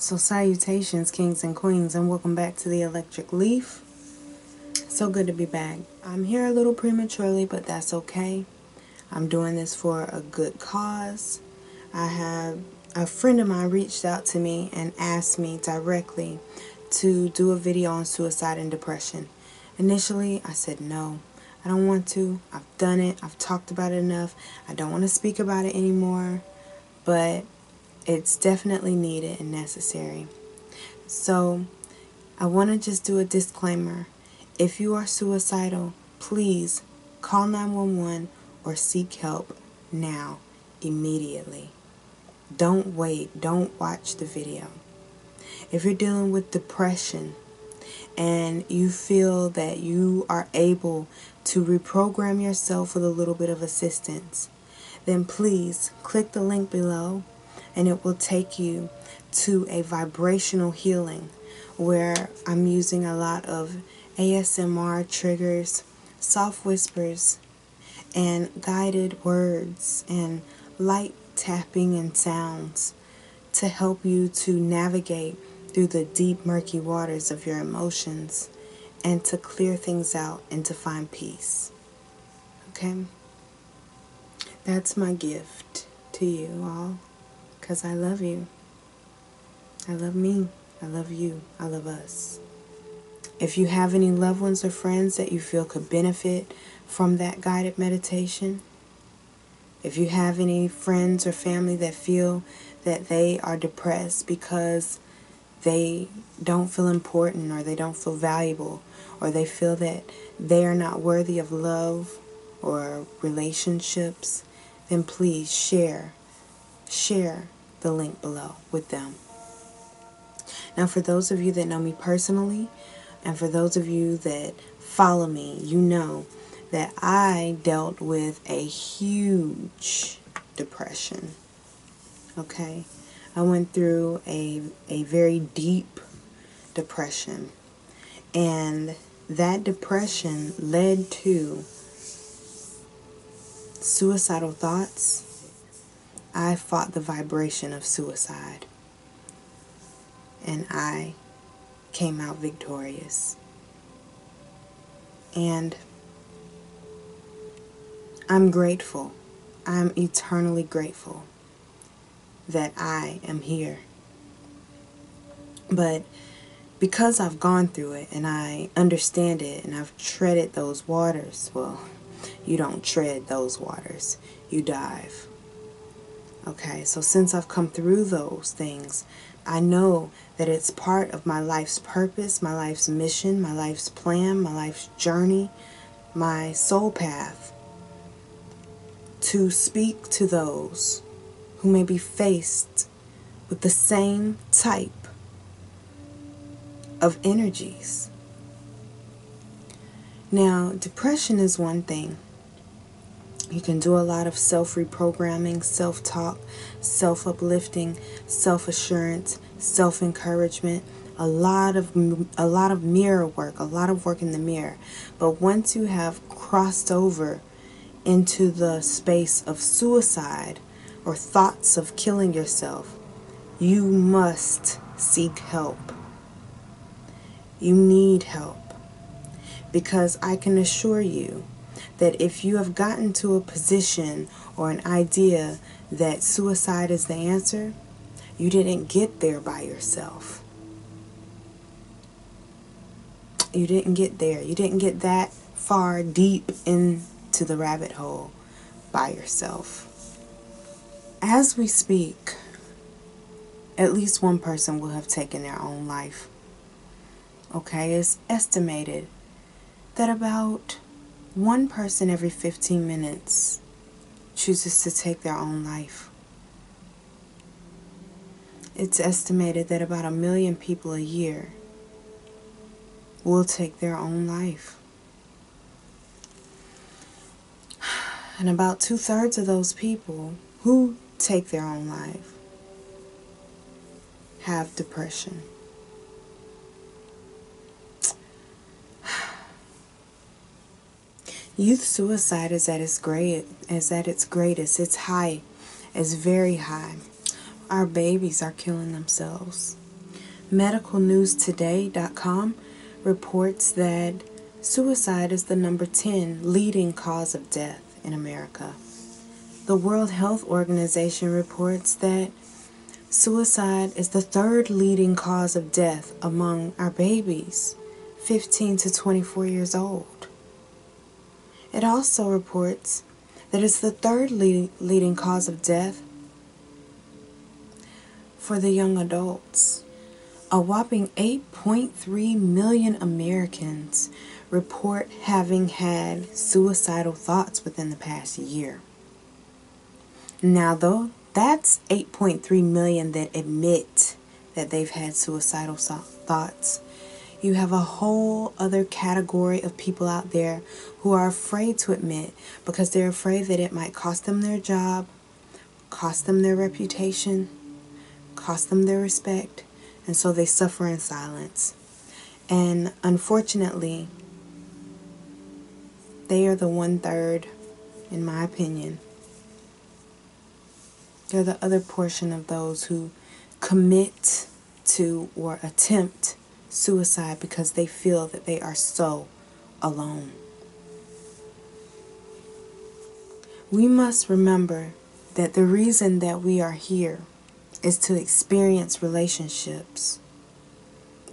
So salutations, kings and queens, and welcome back to the Electric Leaf. So good to be back. I'm here a little prematurely, but that's okay. I'm doing this for a good cause. I have a friend of mine reached out to me and asked me directly to do a video on suicide and depression. Initially, I said no. I don't want to. I've done it. I've talked about it enough. I don't want to speak about it anymore, but it's definitely needed and necessary. So I want to just do a disclaimer. If you are suicidal, please call 911 or seek help now, immediately. Don't wait. Don't watch the video. If you're dealing with depression and you feel that you are able to reprogram yourself with a little bit of assistance, then please click the link below and it will take you to a vibrational healing where I'm using a lot of ASMR triggers, soft whispers, and guided words and light tapping and sounds to help you to navigate through the deep, murky waters of your emotions and to clear things out and to find peace. Okay? That's my gift to you all, because I love you. I love me. I love you. I love us. If you have any loved ones or friends that you feel could benefit from that guided meditation, if you have any friends or family that feel that they are depressed because they don't feel important or they don't feel valuable or they feel that they are not worthy of love or relationships, then please share the link below with them. Now, for those of you that know me personally, and for those of you that follow me, you know that I dealt with a huge depression. Okay? I went through a very deep depression. And that depression led to suicidal thoughts. I fought the vibration of suicide. And I came out victorious. And I'm grateful. I'm eternally grateful that I am here. But because I've gone through it and I understand it and I've treaded those waters, well, you don't tread those waters, you dive. Okay, so since I've come through those things, I know that it's part of my life's purpose, my life's mission, my life's plan, my life's journey, my soul path, to speak to those who may be faced with the same type of energies. Now, depression is one thing. You can do a lot of self-reprogramming, self-talk, self-uplifting, self-assurance, self-encouragement, a lot of mirror work, a lot of work in the mirror. But once you have crossed over into the space of suicide or thoughts of killing yourself, you must seek help. You need help. Because I can assure you that if you have gotten to a position or an idea that suicide is the answer, you didn't get there by yourself. You didn't get there. You didn't get that far deep into the rabbit hole by yourself. As we speak, at least one person will have taken their own life. Okay, it's estimated that about one person every 15 minutes chooses to take their own life. It's estimated that about 1 million people a year will take their own life. And about 2/3 of those people who take their own life have depression. Youth suicide is at its greatest. It's high. It's very high. Our babies are killing themselves. medicalnewstoday.com reports that suicide is the number 10 leading cause of death in America. The World Health Organization reports that suicide is the third leading cause of death among our babies, 15 to 24 years old. It also reports that it's the third leading cause of death for the young adults. A whopping 8.3 million Americans report having had suicidal thoughts within the past year. Now, though, that's 8.3 million that admit that they've had suicidal thoughts. You have a whole other category of people out there who are afraid to admit because they're afraid that it might cost them their job, cost them their reputation, cost them their respect, and so they suffer in silence. And unfortunately, they are the 1/3, in my opinion. They're the other portion of those who commit to or attempt suicide because they feel that they are so alone. We must remember that the reason that we are here is to experience relationships.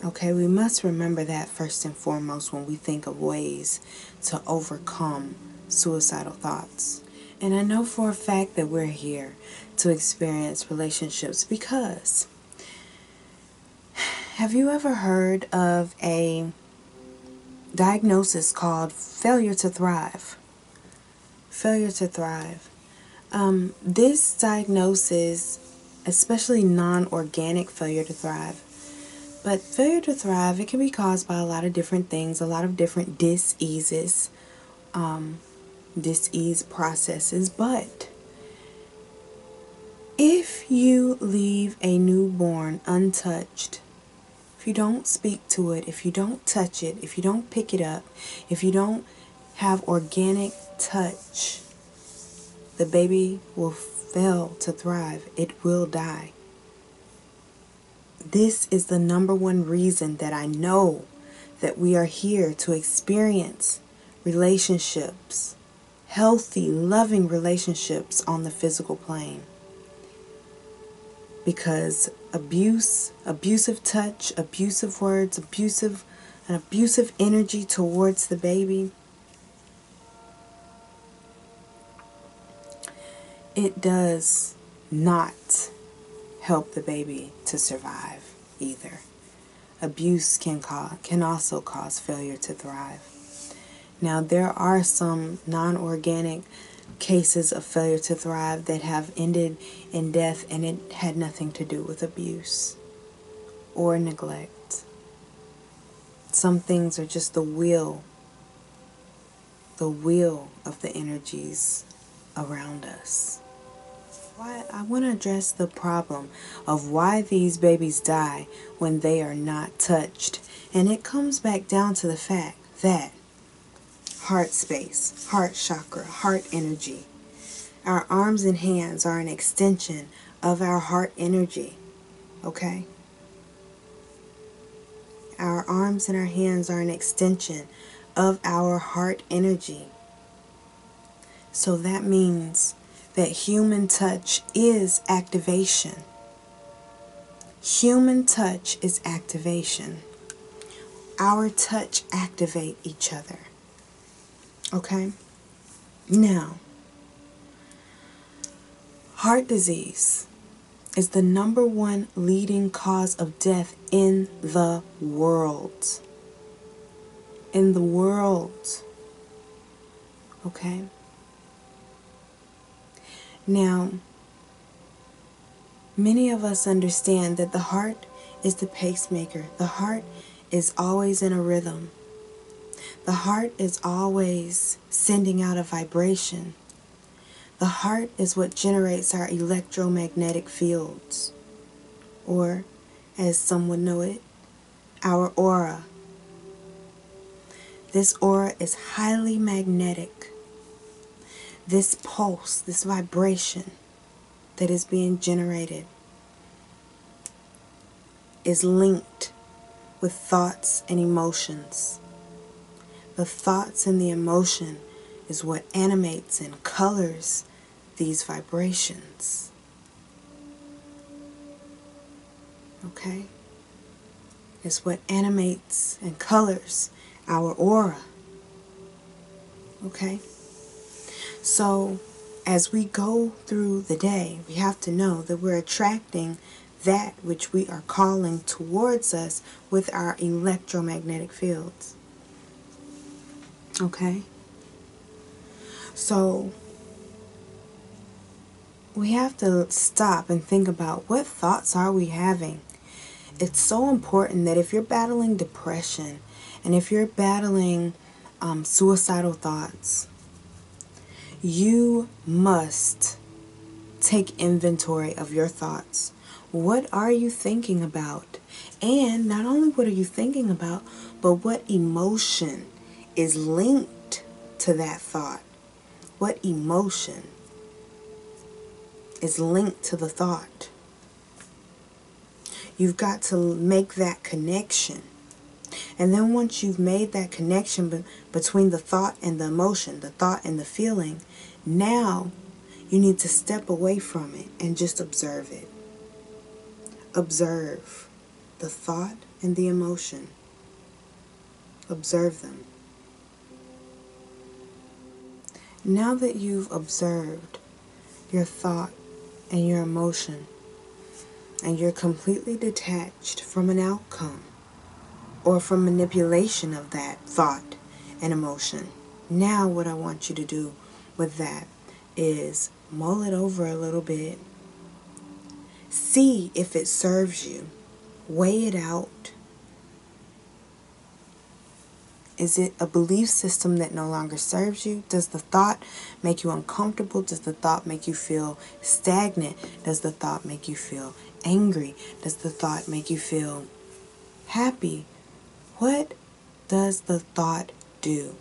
Okay, we must remember that first and foremost when we think of ways to overcome suicidal thoughts. And I know for a fact that we're here to experience relationships because have you ever heard of a diagnosis called failure to thrive? Failure to thrive. This diagnosis, especially non-organic failure to thrive, but failure to thrive, it can be caused by a lot of different things, a lot of different disease processes. But if you leave a newborn untouched, if you don't speak to it, if you don't touch it, if you don't pick it up, if you don't have organic touch, the baby will fail to thrive. It will die. This is the number one reason that I know that we are here to experience relationships, healthy, loving relationships on the physical plane. Because abusive touch, abusive words, an abusive energy towards the baby, it does not help the baby to survive either. Abuse can also cause failure to thrive. Now, there are some non-organic cases of failure to thrive that have ended in death, and it had nothing to do with abuse or neglect. Some things are just the will of the energies around us. I want to address the problem of why these babies die when they are not touched. And it comes back down to the fact that heart space, heart chakra, heart energy. Our arms and hands are an extension of our heart energy. Okay? Our arms and our hands are an extension of our heart energy. So that means that human touch is activation. Human touch is activation. Our touch activate each other. Okay? Now, heart disease is the number one leading cause of death in the world. In the world. Okay? Now, many of us understand that the heart is the pacemaker. The heart is always in a rhythm. The heart is always sending out a vibration. The heart is what generates our electromagnetic fields, or, as some would know it, our aura. This aura is highly magnetic. This pulse, this vibration that is being generated is linked with thoughts and emotions. The thoughts and the emotion is what animates and colors these vibrations. Okay? It's what animates and colors our aura. Okay? So, as we go through the day, we have to know that we're attracting that which we are calling towards us with our electromagnetic fields. Okay? So, we have to stop and think about what thoughts are we having. It's so important that if you're battling depression and if you're battling suicidal thoughts, you must take inventory of your thoughts. What are you thinking about? And not only what are you thinking about, but what emotion is linked to that thought? What emotion is linked to the thought? You've got to make that connection. And then once you've made that connection between the thought and the emotion, the thought and the feeling, now you need to step away from it and just observe it. Observe the thought and the emotion. Observe them. Now that you've observed your thought and your emotion, and you're completely detached from an outcome or from manipulation of that thought and emotion, now what I want you to do with that is mull it over a little bit. See if it serves you. Weigh it out. Is it a belief system that no longer serves you? Does the thought make you uncomfortable? Does the thought make you feel stagnant? Does the thought make you feel angry? Does the thought make you feel happy? What does the thought do?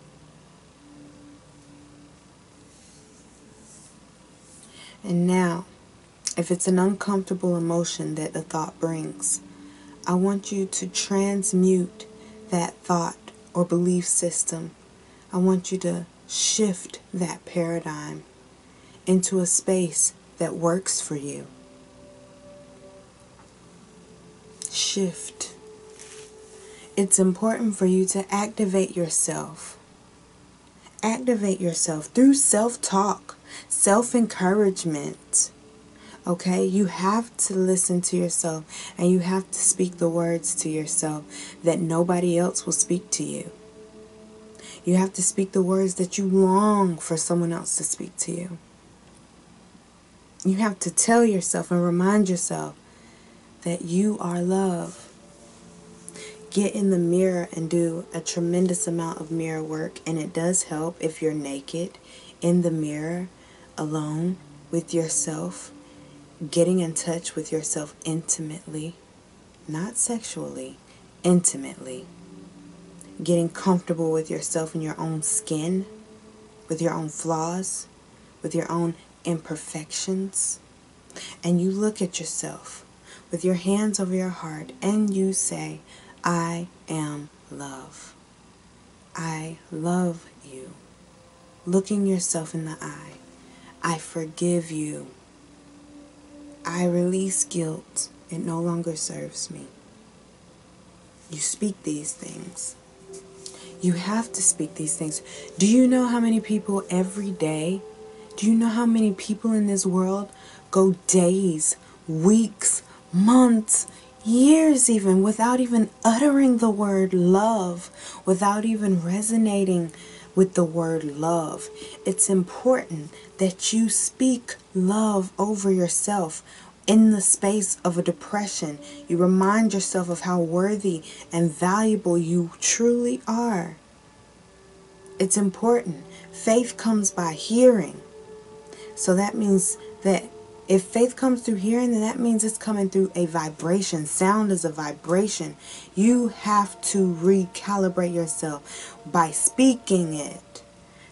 And now, if it's an uncomfortable emotion that the thought brings, I want you to transmute that thought or belief system. I want you to shift that paradigm into a space that works for you. Shift. It's important for you to activate yourself. Activate yourself through self-talk, self-encouragement. Okay, you have to listen to yourself and you have to speak the words to yourself that nobody else will speak to you. You have to speak the words that you long for someone else to speak to you. You have to tell yourself and remind yourself that you are love. Get in the mirror and do a tremendous amount of mirror work, and it does help if you're naked in the mirror alone with yourself. Getting in touch with yourself intimately, not sexually, intimately. Getting comfortable with yourself in your own skin, with your own flaws, with your own imperfections. And you look at yourself with your hands over your heart and you say, I am love. I love you. Looking yourself in the eye. I forgive you. I release guilt. It no longer serves me. You speak these things. You have to speak these things. Do you know how many people every day, do you know how many people in this world go days, weeks, months, years even, without even uttering the word love, without even resonating with the word love? It's important that you speak love over yourself. In the space of a depression, you remind yourself of how worthy and valuable you truly are. It's important. Faith comes by hearing. So that means that if faith comes through hearing, then that means it's coming through a vibration. Sound is a vibration. You have to recalibrate yourself by speaking it.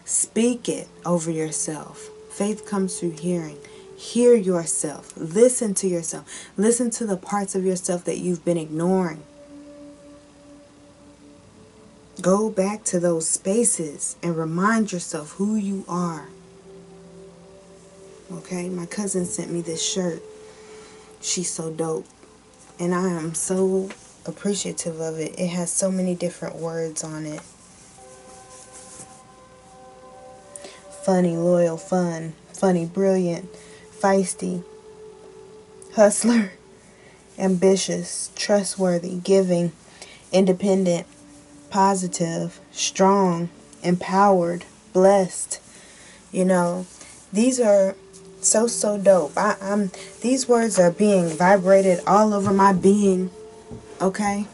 Speak it over yourself. Faith comes through hearing. Hear yourself. Listen to yourself. Listen to the parts of yourself that you've been ignoring. Go back to those spaces and remind yourself who you are. Okay, my cousin sent me this shirt. She's so dope. And I am so appreciative of it. It has so many different words on it. Funny, loyal, fun. Funny, brilliant, feisty, hustler, ambitious, trustworthy, giving, independent, positive, strong, empowered, blessed. You know, these are so dope. These words are being vibrated all over my being. Okay?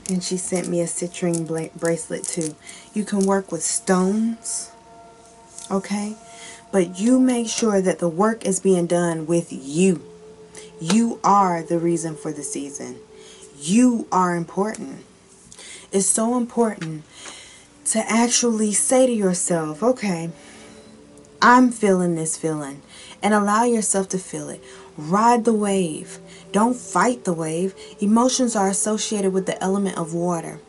And she sent me a citrine bracelet too. You can work with stones. Okay? But you make sure that the work is being done with you. You are the reason for the season. You are important. It's so important to actually say to yourself, okay, I'm feeling this feeling. And allow yourself to feel it. Ride the wave. Don't fight the wave. Emotions are associated with the element of water.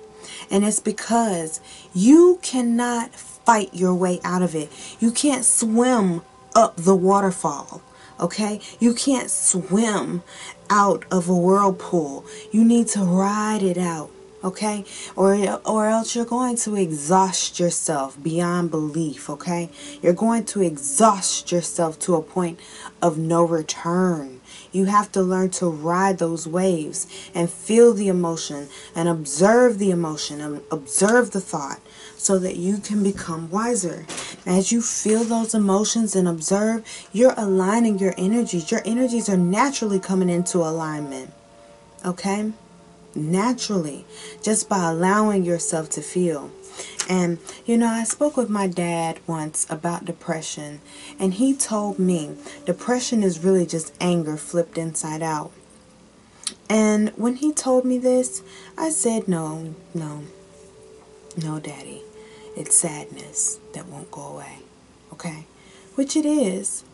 And it's because you cannot fight your way out of it. You can't swim up the waterfall. Okay? You can't swim out of a whirlpool. You need to ride it out. Okay? Or else you're going to exhaust yourself beyond belief. Okay? You're going to exhaust yourself to a point of no return. You have to learn to ride those waves and feel the emotion and observe the emotion and observe the thought so that you can become wiser. As you feel those emotions and observe, you're aligning your energies. Your energies are naturally coming into alignment. Okay? Naturally, just by allowing yourself to feel. And I spoke with my dad once about depression, and he told me depression is really just anger flipped inside out. And when he told me this, I said, no, daddy, it's sadness that won't go away. Okay? Which it is.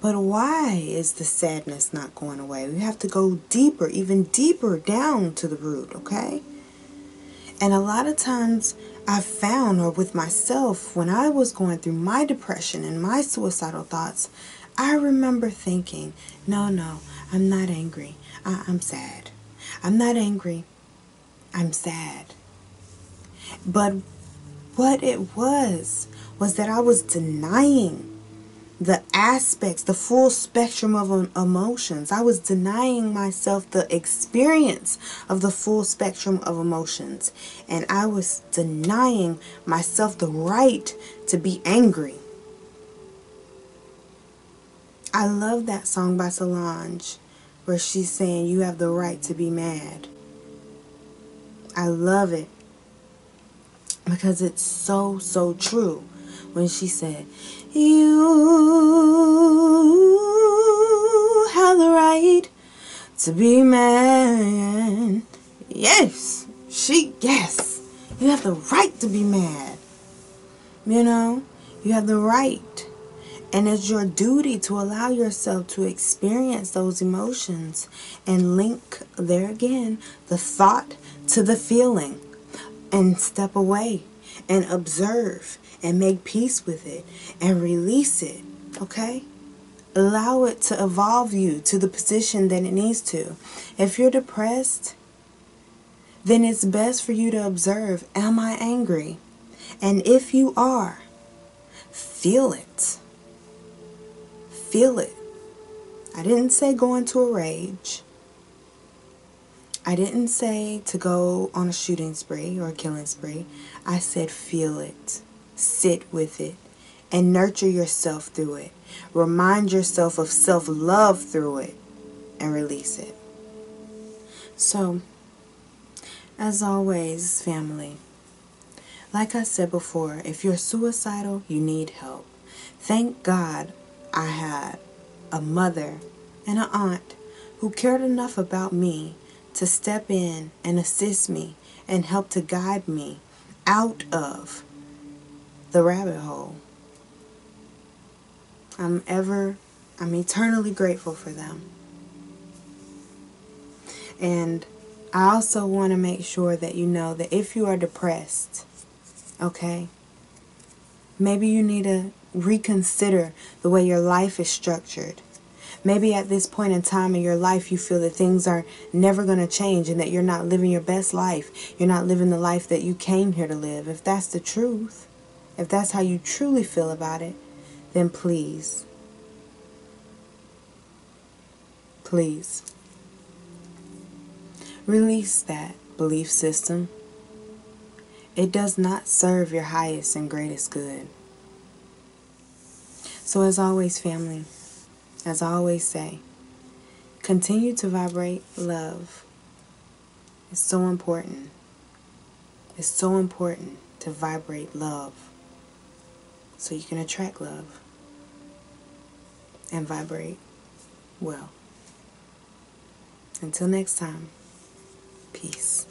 But why is the sadness not going away? We have to go deeper, even deeper down to the root, okay? And a lot of times I found, or with myself, when I was going through my depression and my suicidal thoughts, I remember thinking, no, I'm not angry. I'm sad. I'm not angry. I'm sad. But what it was that I was denying the aspects, the full spectrum of emotions. I was denying myself the experience of the full spectrum of emotions. And I was denying myself the right to be angry. I love that song by Solange where she's saying you have the right to be mad. I love it because it's so true when she said, you have the right to be mad. Yes. Yes. You have the right to be mad. You have the right. And it's your duty to allow yourself to experience those emotions and link, there again, the thought to the feeling and step away and observe and make peace with it and release it, okay? Allow it to evolve you to the position that it needs to. If you're depressed, then it's best for you to observe, am I angry? And if you are, feel it. Feel it. I didn't say go into a rage. I didn't say to go on a shooting spree or a killing spree. I said feel it. Sit with it and nurture yourself through it. Remind yourself of self-love through it and release it. So, as always, family, like I said before, if you're suicidal, you need help. Thank God I had a mother and an aunt who cared enough about me to step in and assist me and help to guide me out of the rabbit hole. I'm ever I'm eternally grateful for them. And I also want to make sure that you know that if you are depressed, okay, maybe you need to reconsider the way your life is structured. Maybe at this point in time in your life you feel that things are never going to change and that you're not living your best life. You're not living the life that you came here to live. If that's the truth, if that's how you truly feel about it, then please, please, release that belief system. It does not serve your highest and greatest good. So as always, family, as I always say, continue to vibrate love. It's so important. It's so important to vibrate love so you can attract love and vibrate well. Until next time, peace.